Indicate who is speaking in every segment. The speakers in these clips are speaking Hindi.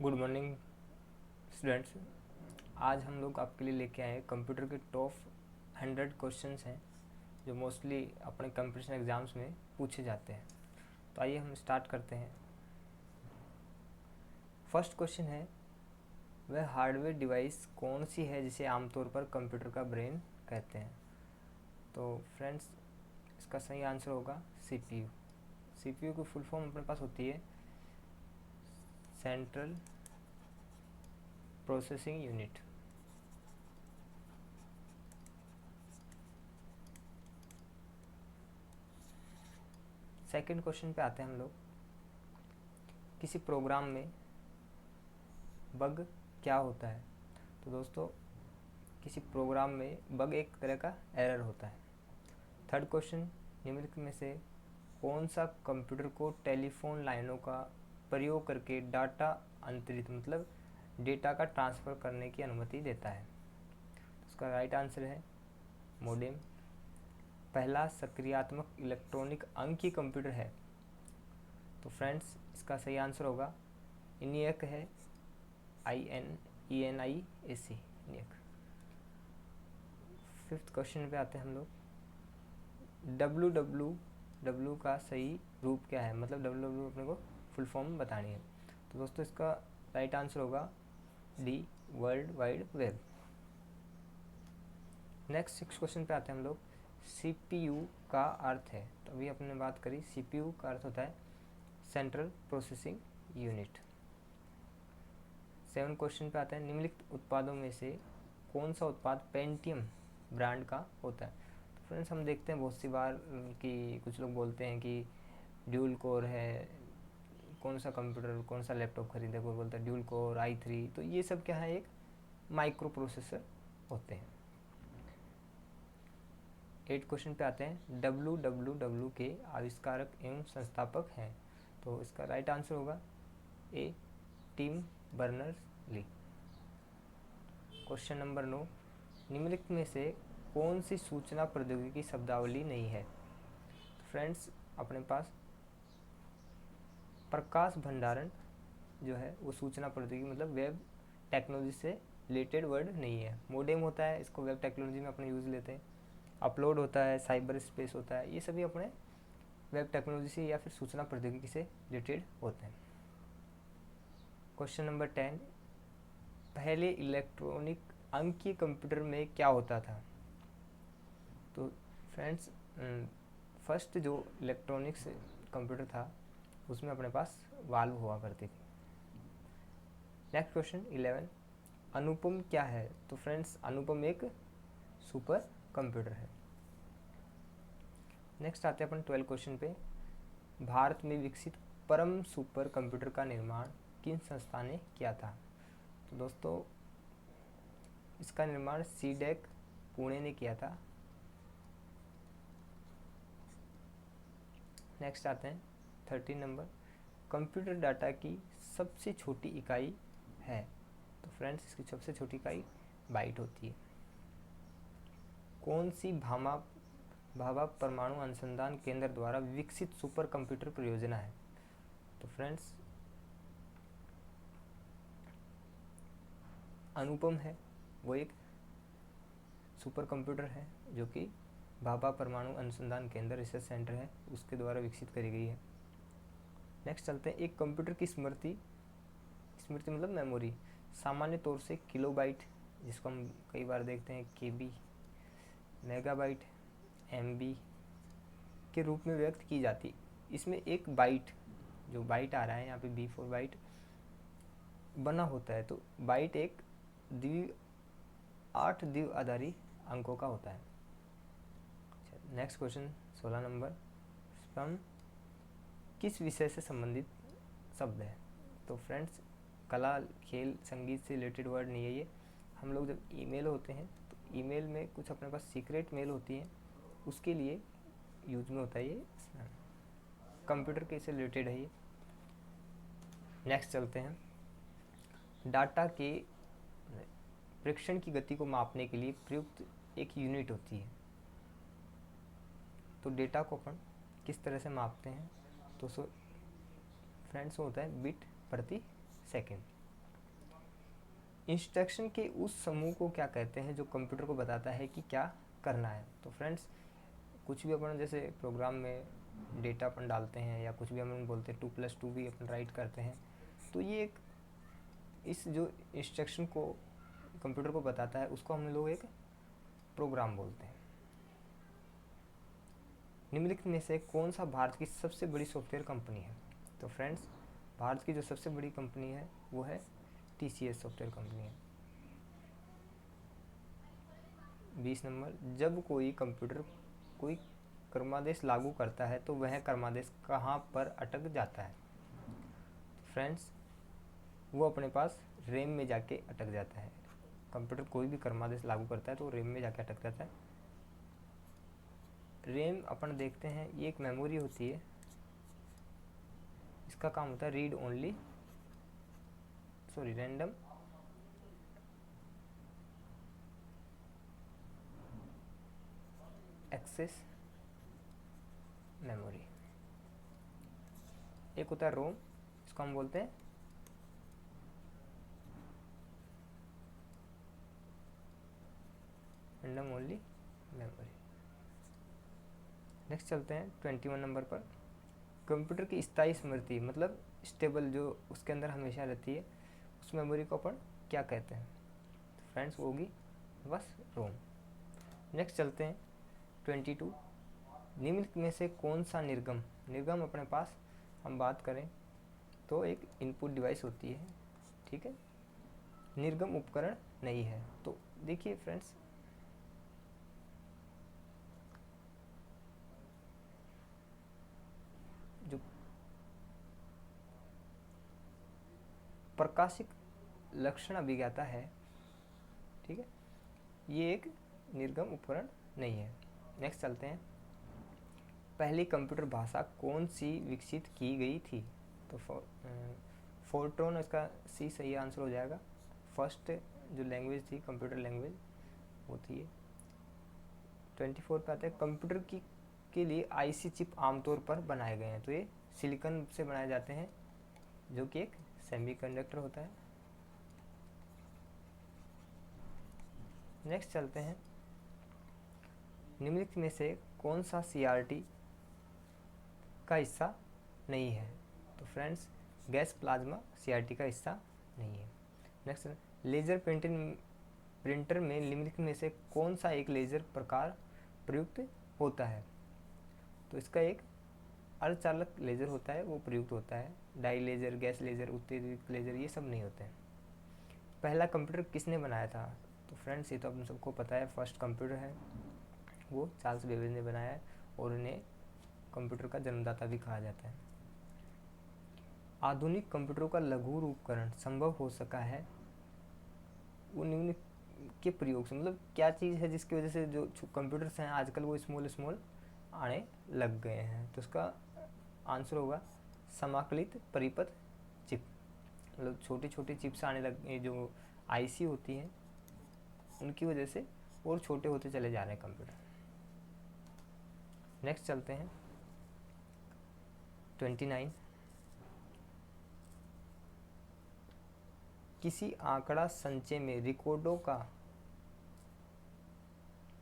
Speaker 1: Good morning students. आज हम लोग आपके लिए लेके आए हैं कंप्यूटर के टॉप 100 क्वेश्चंस हैं जो मोस्टली अपने कंपटीशन एग्ज़ाम्स में पूछे जाते हैं। तो आइए हम स्टार्ट करते हैं। फर्स्ट क्वेश्चन है, वह हार्डवेयर डिवाइस कौन सी है जिसे आमतौर पर कंप्यूटर का ब्रेन कहते हैं। तो फ्रेंड्स, इसका सही आंसर होगा सीपीयू। सीपीयू की फुल फॉर्म अपने पास होती है central processing unit. Second question पे आते हैं हम लोग। किसी प्रोग्राम में बग क्या होता है। तो दोस्तों, किसी प्रोग्राम में बग एक तरह का एरर होता है। थर्ड क्वेश्चन, निम्नलिखित में से कौन सा कंप्यूटर को टेलीफोन लाइनों का प्रयोग करके डाटा अंतरित मतलब डेटा का ट्रांसफ़र करने की अनुमति देता है। तो इसका राइट आंसर है मोडेम। पहला सक्रियात्मक इलेक्ट्रॉनिक अंकीय कंप्यूटर है। तो फ्रेंड्स, इसका सही आंसर होगा ENIAC है, ENIAC ENIAC। फिफ्थ क्वेश्चन पे आते हैं हम लोग। WWW का सही रूप क्या है, मतलब WWW अपने को फुल फॉर्म बतानी है। तो दोस्तों, इसका राइट आंसर होगा D, world wide web. Next six question पे आते हैं हम लोग। CPU का अर्थ है, तो अभी अपने बात करी, CPU का अर्थ होता है central processing unit. Seven question पे आते हैं, निम्नलिखित उत्पादों में से कौन सा उत्पाद पेंटियम ब्रांड का होता है। तो फ्रेंड्स, हम देखते हैं बहुत सी बार कि कुछ लोग बोलते हैं कि ड्यूल कोर है, कौन सा कंप्यूटर कौन सा लैपटॉप खरीदे, कोई बोलता है ड्यूल कोर i3। तो ये सब क्या है, एक माइक्रो प्रोसेसर होते हैं। 8 क्वेश्चन पे आते हैं, WWW के आविष्कारक एवं संस्थापक हैं। तो इसका राइट आंसर होगा ए, टिम बर्नर्स-ली। क्वेश्चन नंबर 9, निम्नलिखित में से कौन सी सूचना प्रौद्योगिकी शब्दावली नहीं है। तो फ्रेंड्स, अपने पास प्रकाश भंडारण जो है वो सूचना प्रौद्योगिकी मतलब वेब टेक्नोलॉजी से रिलेटेड वर्ड नहीं है। मोडेम होता है, इसको वेब टेक्नोलॉजी में अपने यूज़ लेते हैं। अपलोड होता है, साइबर स्पेस होता है, ये सभी अपने वेब टेक्नोलॉजी से या फिर सूचना प्रौद्योगिकी से रिलेटेड होते हैं। क्वेश्चन नंबर 10, पहले इलेक्ट्रॉनिक अंकीय कंप्यूटर में क्या होता था। तो फ्रेंड्स, फर्स्ट जो इलेक्ट्रॉनिक्स कंप्यूटर था उसमें अपने पास वाल्व हुआ करती थी। नेक्स्ट क्वेश्चन 11, अनुपम क्या है। तो फ्रेंड्स, अनुपम एक सुपर कंप्यूटर है। नेक्स्ट आते हैं अपन 12 क्वेश्चन पे। भारत में विकसित परम सुपर कंप्यूटर का निर्माण किन संस्था ने किया था। तो दोस्तों, इसका निर्माण सीडेक पुणे ने किया था। नेक्स्ट आते हैं 13 नंबर, कंप्यूटर डाटा की सबसे छोटी इकाई है। तो फ्रेंड्स, इसकी सबसे छोटी इकाई बाइट होती है। कौन सी भाभा परमाणु अनुसंधान केंद्र द्वारा विकसित सुपर कंप्यूटर परियोजना है। तो फ्रेंड्स, अनुपम है, वो एक सुपर कंप्यूटर है जो कि भाभा परमाणु अनुसंधान केंद्र रिसर्च सेंटर है, उसके द्वारा विकसित करी गई है। नेक्स्ट चलते हैं, एक कंप्यूटर की स्मृति मतलब मेमोरी सामान्य तौर से किलोबाइट, जिसको हम कई बार देखते हैं केबी, मेगाबाइट, एमबी के रूप में व्यक्त की जाती। इसमें एक बाइट, जो बाइट आ रहा है यहाँ पे B4 बाइट बना होता है। तो बाइट एक 8 द्विआधारी अंकों का होता है। नेक्स्ट क्वेश्चन 16 नंबर, स्पम किस विषय से संबंधित शब्द है। तो फ्रेंड्स, कला, खेल, संगीत से रिलेटेड वर्ड नहीं है ये। हम लोग जब ईमेल होते हैं तो ईमेल में कुछ अपने पास सीक्रेट मेल होती है, उसके लिए यूज में होता है ये। कंप्यूटर के से रिलेटेड है ये। नेक्स्ट चलते हैं, डाटा के प्रेषण की गति को मापने के लिए प्रयुक्त एक यूनिट होती है। तो डेटा को अपन किस तरह से मापते हैं। तो फ्रेंड्स, होता है बिट प्रति सेकंड। इंस्ट्रक्शन के उस समूह को क्या कहते हैं जो कंप्यूटर को बताता है कि क्या करना है। तो फ्रेंड्स, कुछ भी अपन जैसे प्रोग्राम में डेटा अपन डालते हैं या कुछ भी अपन बोलते हैं 2+2 भी अपन राइट करते हैं, तो ये एक इस जो इंस्ट्रक्शन को कंप्यूटर को बताता है उसको हम लोग एक प्रोग्राम बोलते हैं। निम्नलिखित में से कौन सा भारत की सबसे बड़ी सॉफ्टवेयर कंपनी है? तो फ्रेंड्स, भारत की जो सबसे बड़ी कंपनी है वो है TCS सॉफ्टवेयर कंपनी है। 20 नंबर, जब कोई कंप्यूटर कोई क्रमादेश लागू करता है तो वह क्रमादेश कहाँ पर अटक जाता है? तो फ्रेंड्स, वो अपने पास रैम में जाके अटक जाता है। कंप्यूटर कोई भी क्रमादेश लागू करता है तो रैम में जाके अटक जाता है। रैम अपन देखते हैं ये एक मेमोरी होती है, इसका काम होता है रैंडम एक्सेस मेमोरी। एक होता है रोम, इसको हम बोलते हैं रैंडम ओनली मेमोरी। नेक्स्ट चलते हैं 21 नंबर पर। कंप्यूटर की स्थायी स्मृति मतलब स्टेबल जो उसके अंदर हमेशा रहती है, उस मेमोरी को अपन क्या कहते हैं? तो फ्रेंड्स, वो होगी बस रोम। नेक्स्ट चलते हैं 22। निम्नलिखित में से कौन सा निर्गम, निर्गम अपने पास हम बात करें तो एक इनपुट डिवाइस होती है, ठीक है, निर्गम उपकरण नहीं है। तो देखिए फ्रेंड्स, जो प्रकाशिक लक्षण अभिज्ञाता है, ठीक है, ये एक निर्गम उपकरण नहीं है। नेक्स्ट चलते हैं, पहली कंप्यूटर भाषा कौन सी विकसित की गई थी? तो फोर्ट्रॉन इसका सी सही आंसर हो जाएगा। फर्स्ट जो लैंग्वेज थी कंप्यूटर लैंग्वेज वो थी ये। 24 पे आते हैं, कंप्यूटर की के लिए आईसी चिप आमतौर पर बनाए गए हैं, तो ये सिलिकॉन से बनाए जाते हैं जो कि एक सेमीकंडक्टर होता है। नेक्स्ट चलते हैं, निम्नलिखित में से कौन सा सीआरटी का हिस्सा नहीं है? तो फ्रेंड्स, गैस प्लाज्मा सीआरटी का हिस्सा नहीं है। नेक्स्ट, लेज़र प्रिंटर में निम्नलिखित में से कौन सा एक लेज़र प्रकार प्रयुक्त होता है? तो इसका एक अर्धचालक लेज़र होता है वो प्रयुक्त होता है। डाई लेज़र, गैस लेज़र, उत्तेजित लेज़र ये सब नहीं होते हैं। पहला कंप्यूटर किसने बनाया था? तो फ्रेंड्स, ये तो अपन सबको पता है, फर्स्ट कंप्यूटर है वो चार्ल्स बेबेज ने बनाया है और उन्हें कंप्यूटर का जन्मदाता भी कहा जाता है। आधुनिक कंप्यूटरों का लघु रूपकरण संभव हो सका है वो निम्न के प्रयोग से, मतलब क्या चीज़ है जिसकी वजह से जो कंप्यूटर्स हैं आजकल वो स्मॉल आने लग गए हैं? तो उसका आंसर होगा समाकलित परिपथ चिप, मतलब छोटी छोटी चिप्स आने लग गए, जो आईसी होती हैं उनकी वजह से और छोटे होते चले जा रहे हैं कंप्यूटर। नेक्स्ट चलते हैं 29। किसी आंकड़ा संचय में रिकॉर्डों का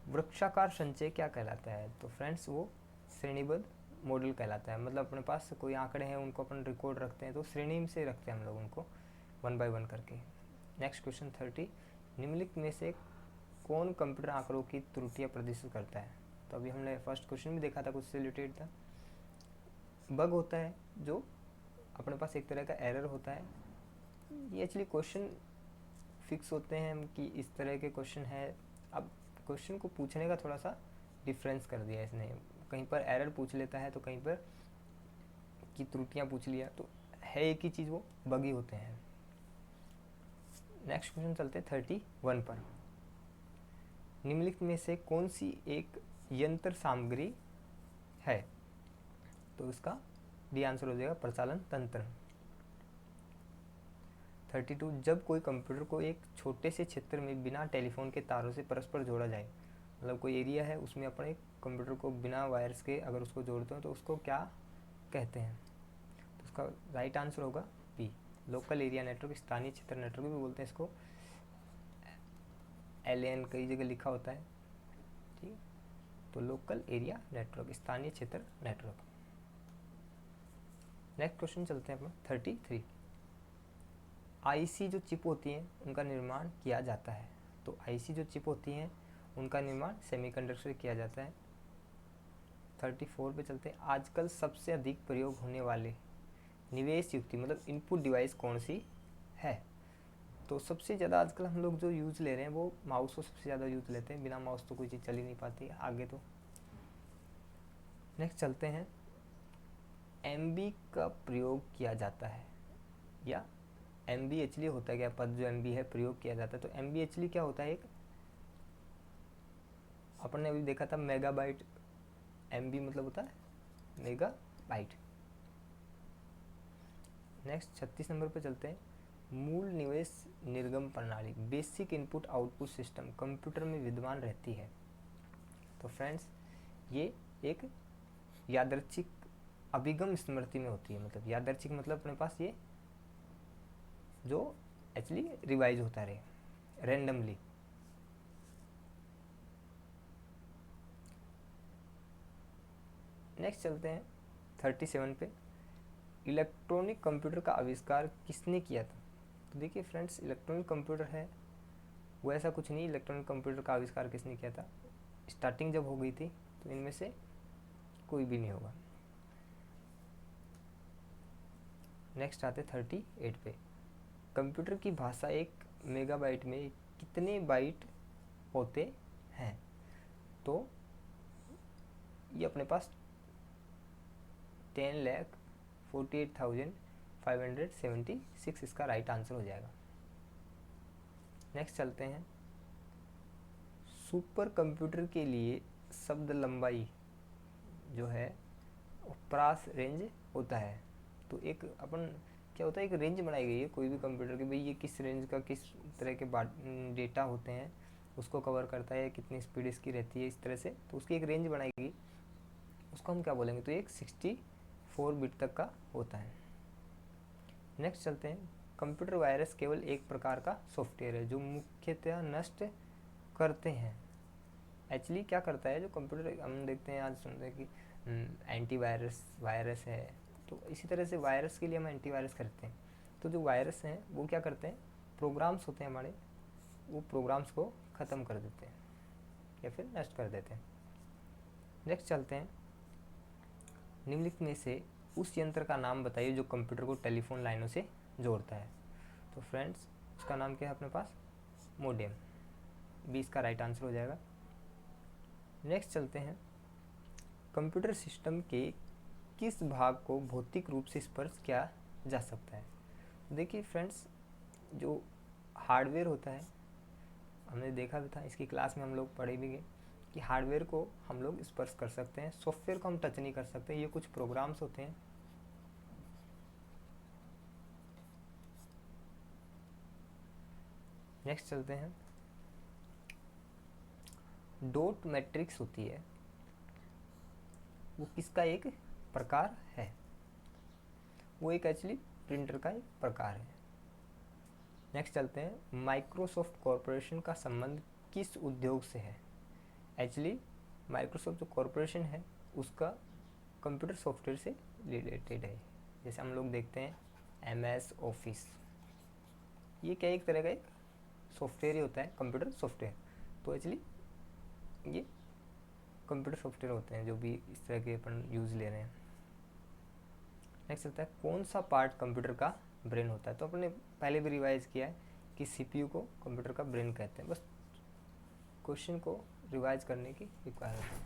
Speaker 1: वृक्षाकार संचय क्या कहलाता है? तो फ्रेंड्स, वो श्रेणीबद्ध मॉडल कहलाता है। मतलब अपने पास कोई आंकड़े हैं उनको अपन रिकॉर्ड रखते हैं तो श्रेणी से रखते हैं हम लोग उनको 1 बाय 1 करके। Next question 30। निम्नलिखित में से कौन कंप्यूटर आंकड़ों की त्रुटियां प्रदर्शित करता है? तो अभी हमने फर्स्ट क्वेश्चन भी देखा था, कुछ से रिलेटेड था। बग होता है जो अपने पास एक तरह का एरर होता है। ये एक्चुअली क्वेश्चन फिक्स होते हैं कि इस तरह के क्वेश्चन है। अब क्वेश्चन को पूछने का थोड़ा सा डिफरेंस कर दिया इसने, कहीं पर एरर पूछ लेता है तो कहीं पर की त्रुटियां पूछ लिया, तो है एक ही चीज़, वो बग ही होते हैं। नेक्स्ट क्वेश्चन चलते हैं 31 पर। निम्नलिखित में से कौन सी एक यंत्र सामग्री है? तो इसका डी आंसर हो जाएगा प्रचालन तंत्र। 32। जब कोई कंप्यूटर को एक छोटे से क्षेत्र में बिना टेलीफोन के तारों से परस्पर जोड़ा जाए, मतलब कोई एरिया है उसमें अपन एक कंप्यूटर को बिना वायर्स के अगर उसको जोड़ते हो तो उसको क्या कहते हैं? तो उसका राइट आंसर होगा बी, लोकल एरिया नेटवर्क, स्थानीय क्षेत्र नेटवर्क भी बोलते हैं इसको। LAN कई जगह लिखा होता है, ठीक है। तो लोकल एरिया नेटवर्क, स्थानीय क्षेत्र नेटवर्क। नेक्स्ट क्वेश्चन चलते हैं अपना 33। आईसी जो चिप होती हैं उनका निर्माण किया जाता है। तो आईसी जो चिप होती हैं उनका निर्माण सेमीकंडक्टर से किया जाता है। 34 पे चलते हैं। आजकल सबसे अधिक प्रयोग होने वाले निवेश युक्ति मतलब इनपुट डिवाइस कौन सी है? तो सबसे ज़्यादा आजकल हम लोग जो यूज़ ले रहे हैं वो माउस को सबसे ज़्यादा यूज़ लेते हैं, बिना माउस तो कोई चीज़ चल ही नहीं पाती आगे। तो नेक्स्ट चलते हैं। एमबी का प्रयोग किया जाता है, या एमबी एक्चुअली होता है क्या? पद जो एमबी है प्रयोग किया जाता है। तो एमबी एक्चुअली क्या होता है? एक अपन ने अभी देखा था मेगाबाइट, एमबी मतलब होता है मेगाबाइट। नेक्स्ट 36 नंबर पे चलते हैं। मूल निवेश निर्गम प्रणाली, basic input output system computer में विद्यमान रहती है। तो फ्रेंड्स ये एक यादृच्छिक अभिगम स्मृति में होती है। मतलब यादृच्छिक मतलब अपने पास ये जो एक्चुअली रिवाइज होता रहे रैंडमली। नेक्स्ट चलते हैं 37 पे। इलेक्ट्रॉनिक कंप्यूटर का आविष्कार किसने किया था? तो देखिए फ्रेंड्स, इलेक्ट्रॉनिक कंप्यूटर है वो ऐसा कुछ नहीं। इलेक्ट्रॉनिक कंप्यूटर का आविष्कार किसने किया था? स्टार्टिंग जब हो गई थी तो इनमें से कोई भी नहीं होगा। नेक्स्ट आते 38 पे। कंप्यूटर की भाषा एक मेगाबाइट में कितने बाइट होते हैं? तो ये अपने पास 10,48,576 इसका राइट आंसर हो जाएगा। नेक्स्ट चलते हैं। सुपर कंप्यूटर के लिए शब्द लंबाई जो है प्रास रेंज होता है। तो एक अपन क्या होता है, एक रेंज बनाई गई है कोई भी कंप्यूटर की, भाई ये किस रेंज का किस तरह के डेटा होते हैं उसको कवर करता है, कितनी स्पीड इसकी रहती है, इस तरह से। तो उसकी एक रेंज बनाई गई, उसको हम क्या बोलेंगे? तो एक 64 बिट तक का होता है। नेक्स्ट चलते हैं। कंप्यूटर वायरस केवल एक प्रकार का सॉफ्टवेयर है जो मुख्यतः नष्ट करते हैं। एक्चुअली क्या करता है जो कंप्यूटर, हम देखते हैं आज सुनते हैं कि एंटीवायरस वायरस है, तो इसी तरह से वायरस के लिए हम एंटीवायरस करते हैं। तो जो वायरस हैं वो क्या करते हैं, प्रोग्राम्स होते हैं हमारे, वो प्रोग्राम्स को ख़त्म कर देते हैं या फिर नष्ट कर देते हैं। नेक्स्ट चलते हैं। निम्नलिखित में से उस यंत्र का नाम बताइए जो कंप्यूटर को टेलीफोन लाइनों से जोड़ता है। तो फ्रेंड्स उसका नाम क्या है अपने पास? मोडेम। 20 का राइट आंसर हो जाएगा। नेक्स्ट चलते हैं। कंप्यूटर सिस्टम के किस भाग को भौतिक रूप से स्पर्श किया जा सकता है? देखिए फ्रेंड्स, जो हार्डवेयर होता है, हमने देखा भी था इसकी क्लास में, हम लोग पढ़े भी गए कि हार्डवेयर को हम लोग स्पर्श कर सकते हैं, सॉफ्टवेयर को हम टच नहीं कर सकते। ये कुछ प्रोग्राम्स होते हैं। नेक्स्ट चलते हैं। डॉट मैट्रिक्स होती है वो किसका एक प्रकार है? वो एक एक्चुअली प्रिंटर का एक प्रकार है। नेक्स्ट चलते हैं। माइक्रोसॉफ्ट कॉरपोरेशन का संबंध किस उद्योग से है? एक्चुअली माइक्रोसॉफ्ट जो कॉरपोरेशन है उसका कंप्यूटर सॉफ्टवेयर से रिलेटेड है। जैसे हम लोग देखते हैं MS ऑफिस, ये क्या एक तरह का एक सॉफ्टवेयर ही होता है, कंप्यूटर सॉफ्टवेयर। तो एक्चुअली ये कंप्यूटर सॉफ्टवेयर होते हैं जो भी इस तरह के अपन यूज़ ले रहे हैं। नेक्स्ट चलता है। कौन सा पार्ट कंप्यूटर का ब्रेन होता है? तो अपने पहले भी रिवाइज किया है कि CPU को कंप्यूटर का ब्रेन कहते हैं। बस क्वेश्चन को रिवाइज करने की रिक्वायरमेंट है।